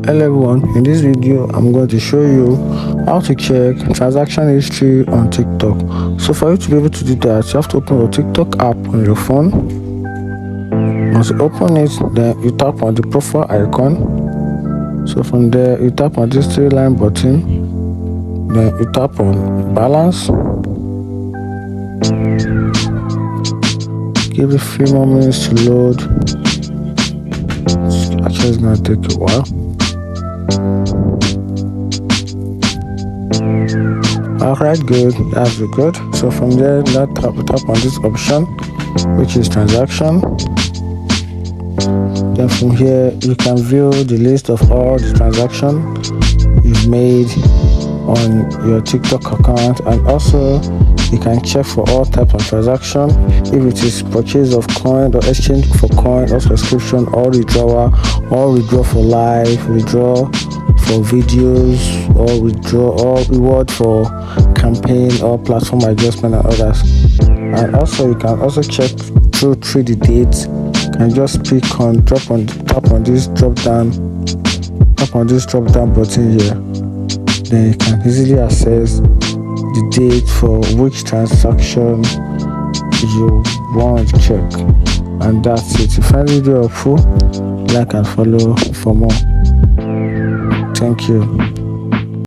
Hello everyone, in this video I'm going to show you how to check transaction history on TikTok. So for you to be able to do that, you have to open your TikTok app on your phone. Once you open it, then you tap on the profile icon. So from there you tap on this 3-line button, then you tap on balance. Give it a few more minutes to load. Actually it's going to take a while. Alright, good, that's good. So from there, now tap on this option, which is transaction. Then from here, you can view the list of all the transactions you've made on your TikTok account, and also you can check for all types of transaction, if it is purchase of coin or exchange for coin or subscription or withdrawal or withdraw for live, withdraw for videos or withdraw or reward for campaign or platform adjustment and others. And also you can also check through the dates. You can just tap on this drop down button here. Then you can easily access the date for which transaction you want to check. And that's it. If you find the video helpful, like and follow for more. Thank you.